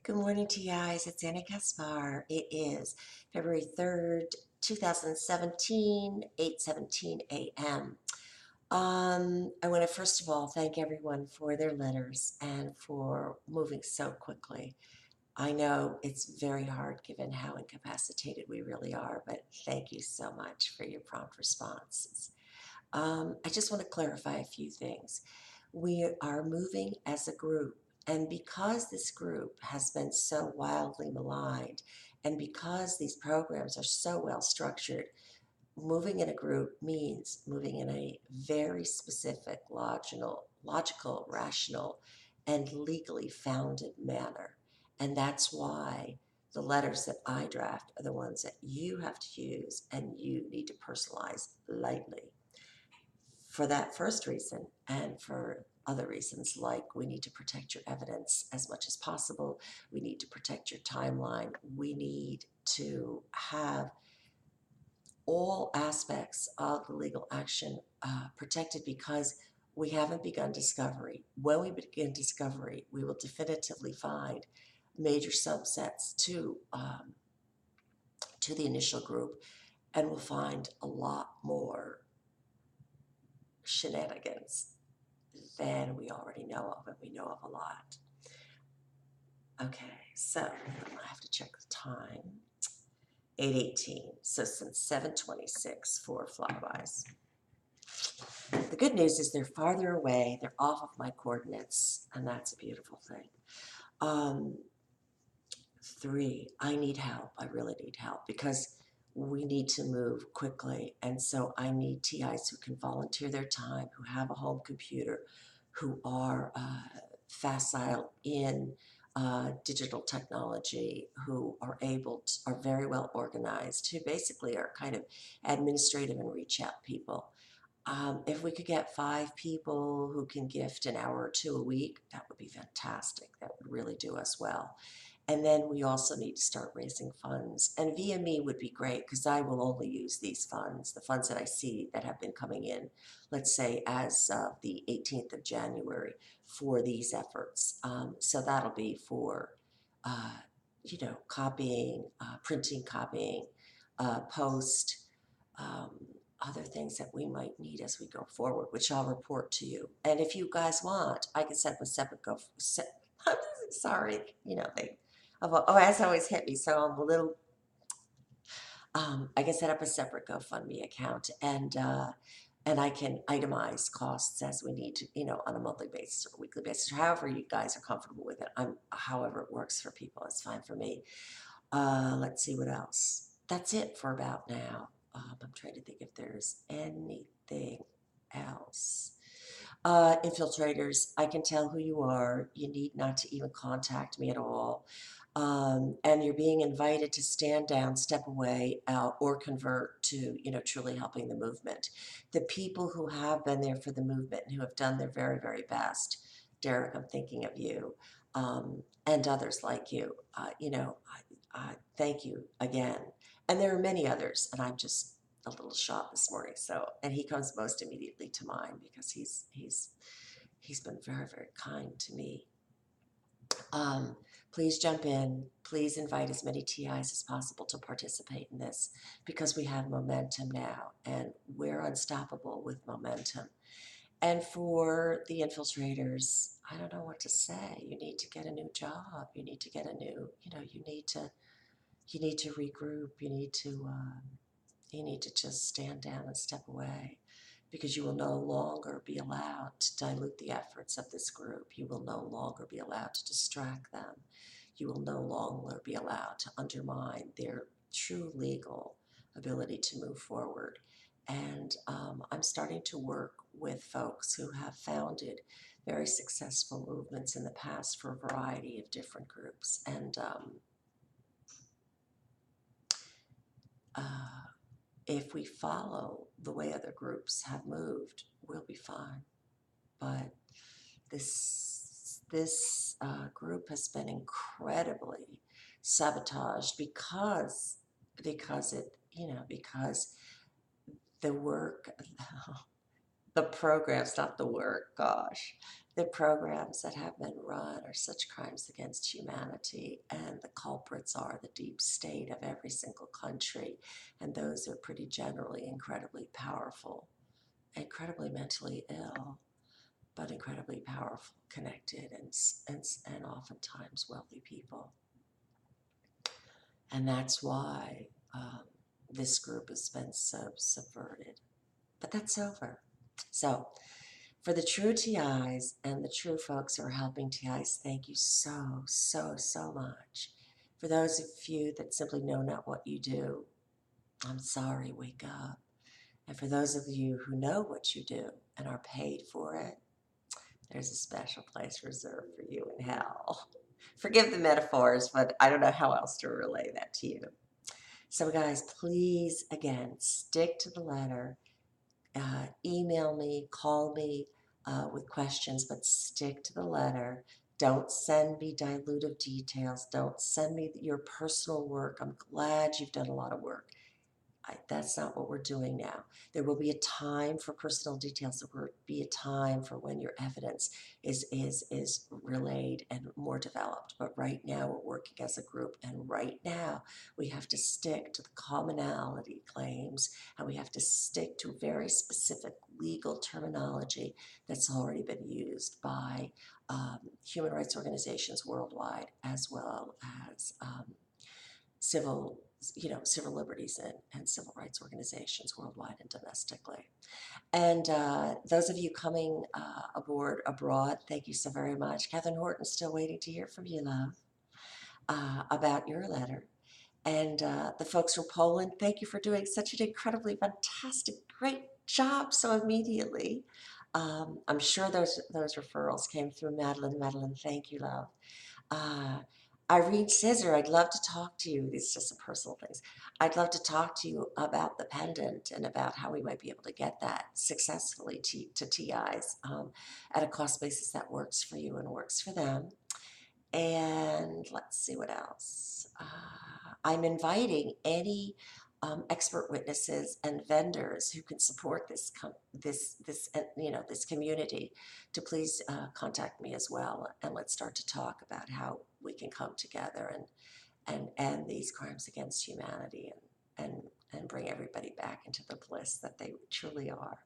Good morning, TIs. It's Anikaspar. It is February 3rd, 2017, 8:17 a.m. I want to first of all thank everyone for their letters and for moving so quickly. I know it's very hard given how incapacitated we really are, but thank you so much for your prompt responses. I just want to clarify a few things. We are moving as a group, and because this group has been so wildly maligned, and because these programs are so well structured, moving in a group means moving in a very specific, logical, rational, and legally founded manner. And that's why the letters that I draft are the ones that you have to use and you need to personalize lightly for that first reason and for other reasons, like we need to protect your evidence as much as possible. We need to protect your timeline. We need to have all aspects of the legal action protected because we haven't begun discovery. When we begin discovery, we will definitively find major subsets to the initial group, and we'll find a lot more shenanigans than we already know of, and we know of a lot. Okay, so I have to check the time. 8:18, so since 7:26 for flybys. The good news is they're farther away, they're off of my coordinates, and that's a beautiful thing. 3, I need help. I really need help because we need to move quickly, and so I need TIs who can volunteer their time, who have a home computer, who are facile in digital technology, who are are very well organized, who basically are kind of administrative and reach out people. If we could get 5 people who can gift an hour or 2 a week, that would be fantastic. That would really do us well. And then we also need to start raising funds. And via me would be great because I will only use these funds, the funds that I see that have been coming in, let's say as of the 18th of January for these efforts. So that'll be for, uh, copying, printing, copying, post, um, other things that we might need as we go forward, which I'll report to you. And if you guys want, I can set up a separate I'm sorry, they that's always hit me. So I'm a little, I can set up a separate GoFundMe account and I can itemize costs as we need to, on a monthly basis or a weekly basis, or however you guys are comfortable with it. However it works for people, it's fine for me. Let's see what else. That's it for about now. I'm trying to think if there's anything else. Infiltrators, I can tell who you are. You need not to even contact me at all. And you're being invited to stand down, step away, or convert to, truly helping the movement. The people who have been there for the movement and who have done their very, very best, Derek, I'm thinking of you, and others like you. Thank you again. And there are many others, and I'm just a little shot this morning. So, and he comes most immediately to mind because he's been very, very kind to me. Um, please jump in. Please invite as many TIs as possible to participate in this because we have momentum now, and we're unstoppable with momentum. And for the infiltrators, I don't know what to say. You need to get a new job. You need to get a new, you need to regroup. You need to just stand down and step away because you will no longer be allowed to dilute the efforts of this group. You will no longer be allowed to distract them. You will no longer be allowed to undermine their true legal ability to move forward. And I'm starting to work with folks who have founded very successful movements in the past for a variety of different groups. And if we follow the way other groups have moved, we'll be fine. But this group has been incredibly sabotaged because because the work, the programs, not the work, gosh, the programs that have been run are such crimes against humanity, and the culprits are the deep state of every single country, and those are pretty generally incredibly powerful, incredibly mentally ill, but incredibly powerful, connected, and oftentimes wealthy people. And that's why this group has been so subverted. But that's over. So, for the true TIs and the true folks who are helping TIs, thank you so, so, so much. For those of you that simply know not what you do, I'm sorry, wake up. And for those of you who know what you do and are paid for it, there's a special place reserved for you in hell. Forgive the metaphors, but I don't know how else to relay that to you. So, guys, please, again, stick to the letter. Email me, call me with questions, but stick to the letter. Don't send me dilutive details. Don't send me your personal work. I'm glad you've done a lot of work. That's not what we're doing now. There will be a time for personal details. There will be a time for when your evidence is relayed and more developed. But right now we're working as a group, and right now we have to stick to the commonality claims, and we have to stick to very specific legal terminology that's already been used by human rights organizations worldwide, as well as civil civil liberties and civil rights organizations worldwide and domestically. And those of you coming aboard abroad, thank you so very much. Catherine Horton's still waiting to hear from you, love, about your letter. And the folks from Poland, thank you for doing such an incredibly fantastic, great job so immediately. I'm sure those referrals came through Madeline. Madeline, thank you, love. Uh, Irene Scissor, I'd love to talk to you. These are just some personal things. I'd love to talk to you about the pendant and about how we might be able to get that successfully to TIs at a cost basis that works for you and works for them. And let's see what else. I'm inviting any expert witnesses and vendors who can support this this community to please contact me as well, and let's start to talk about how we can come together and end these crimes against humanity and bring everybody back into the bliss that they truly are.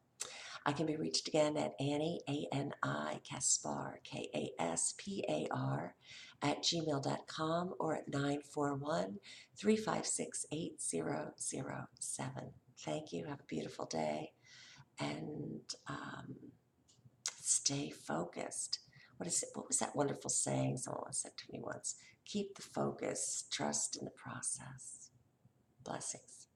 I can be reached again at Annie, A-N-I, Kaspar, K-A-S-P-A-R, at gmail.com, or at 941-356-8007. Thank you. Have a beautiful day. And stay focused. What was that wonderful saying someone said to me once? Keep the focus, trust in the process. Blessings.